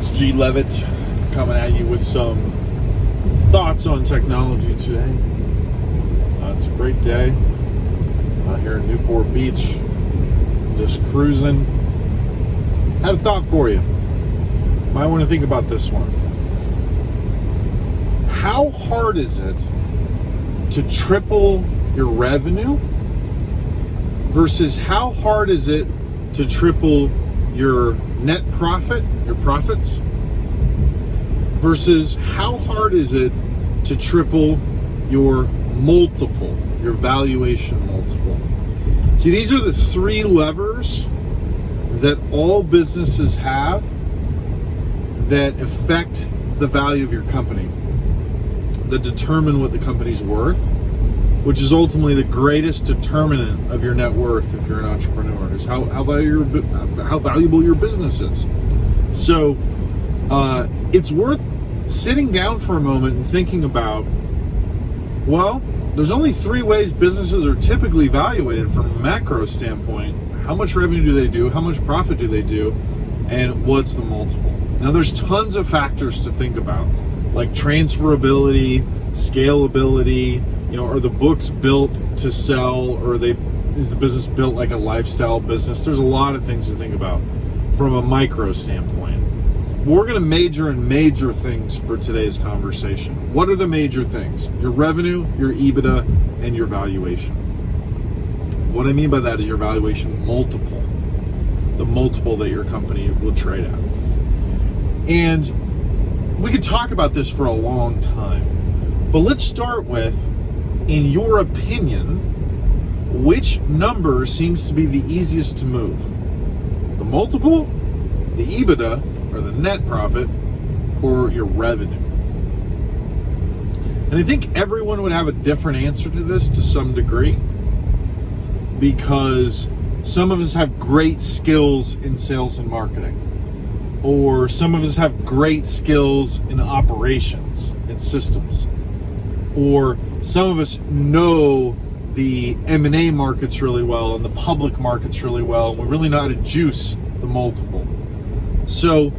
It's G. Levitt coming at you with some thoughts on technology today. It's a great day out here in Newport Beach, just cruising. Had a thought for you. Might want to think about this one. How hard is it to triple your revenue versus how hard is it to triple your net profit, your profits, versus how hard is it to triple your multiple, your valuation multiple? See, these are the three levers that all businesses have that affect the value of your company, that determine what the company's worth, which is ultimately the greatest determinant of your net worth if you're an entrepreneur, is how valuable your business is. So it's worth sitting down for a moment and thinking about, well, there's only three ways businesses are typically evaluated from a macro standpoint. How much revenue do they do? How much profit do they do? And what's the multiple? Now, there's tons of factors to think about, like transferability, scalability. Are the books built to sell, or is the business built like a lifestyle business? There's a lot of things to think about from a micro standpoint. We're going to major in major things for today's conversation. What are the major things? Your revenue, your EBITDA, and your valuation. What I mean by that is your valuation multiple, the multiple that your company will trade at. And we could talk about this for a long time, but let's start with, in your opinion, which number seems to be the easiest to move? The multiple, the EBITDA, or the net profit, or your revenue? And I think everyone would have a different answer to this to some degree, because some of us have great skills in sales and marketing, or some of us have great skills in operations and systems, or some of us know the M&A markets really well and the public markets really well, and we really know how to juice the multiple. So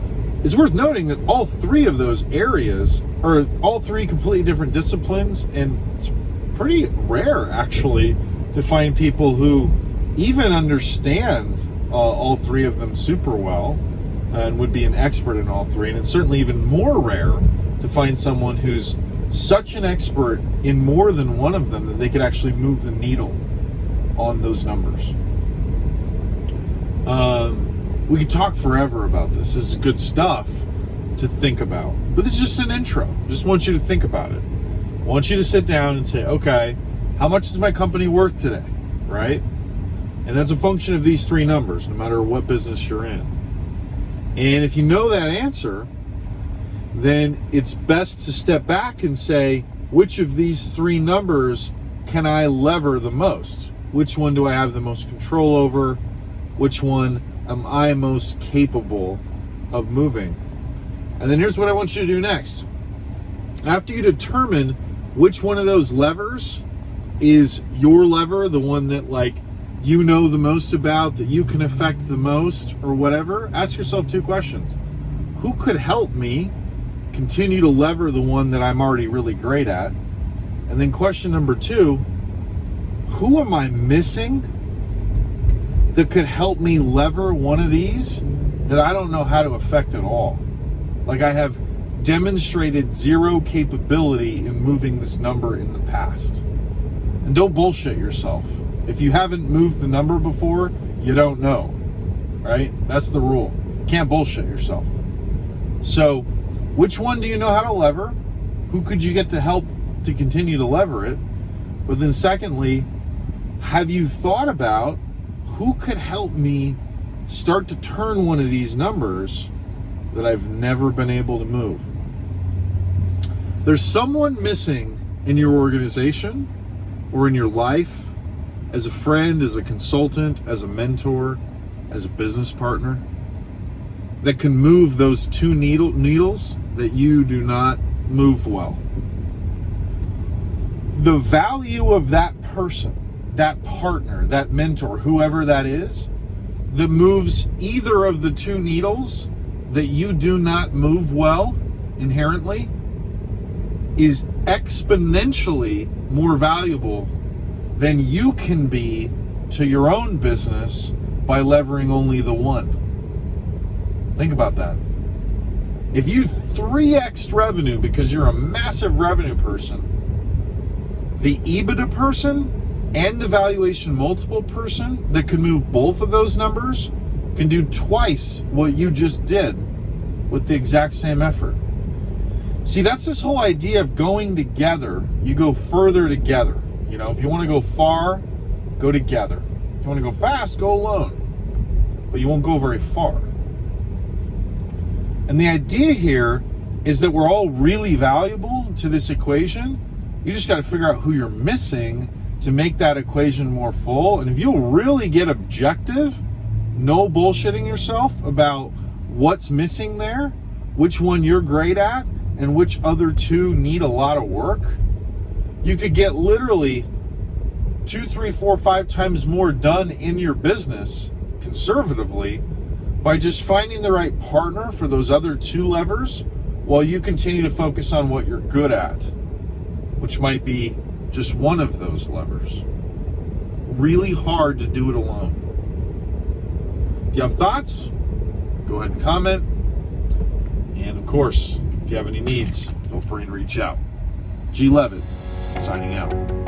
it's worth noting that all three of those areas are all three completely different disciplines, and it's pretty rare actually to find people who even understand all three of them super well and would be an expert in all three. And it's certainly even more rare to find someone who's such an expert in more than one of them that they could actually move the needle on those numbers. We could talk forever about this. This is good stuff to think about. But this is just an intro. Just want you to think about it. I want you to sit down and say, okay, how much is my company worth today, right? And that's a function of these three numbers, no matter what business you're in. And if you know that answer, then it's best to step back and say, which of these three numbers can I lever the most? Which one do I have the most control over? Which one am I most capable of moving? And then here's what I want you to do next. After you determine which one of those levers is your lever, the one that you know the most about, that you can affect the most, or whatever, ask yourself two questions. Who could help me continue to lever the one that I'm already really great at? And then question number two, who am I missing that could help me lever one of these that I don't know how to affect at all? Like, I have demonstrated zero capability in moving this number in the past. And don't bullshit yourself. If you haven't moved the number before, you don't know, right? That's the rule. You can't bullshit yourself. So, which one do you know how to lever? Who could you get to help to continue to lever it? But then secondly, have you thought about who could help me start to turn one of these numbers that I've never been able to move? There's someone missing in your organization or in your life, as a friend, as a consultant, as a mentor, as a business partner, that can move those two needles that you do not move well. The value of that person, that partner, that mentor, whoever that is, that moves either of the two needles that you do not move well inherently is exponentially more valuable than you can be to your own business by levering only the one. Think about that. If you 3x revenue because you're a massive revenue person, the EBITDA person and the valuation multiple person that could move both of those numbers can do twice what you just did with the exact same effort. See, that's this whole idea of going together. You go further together. You know, if you want to go far, go together. If you want to go fast, go alone. But you won't go very far. And the idea here is that we're all really valuable to this equation. You just got to figure out who you're missing to make that equation more full. And if you'll really get objective, no bullshitting yourself about what's missing there, which one you're great at, and which other two need a lot of work, you could get literally 2, 3, 4, 5 times more done in your business conservatively by just finding the right partner for those other two levers while you continue to focus on what you're good at, which might be just one of those levers. Really hard to do it alone. If you have thoughts, go ahead and comment. And of course, if you have any needs, feel free to reach out. G. Levitt, signing out.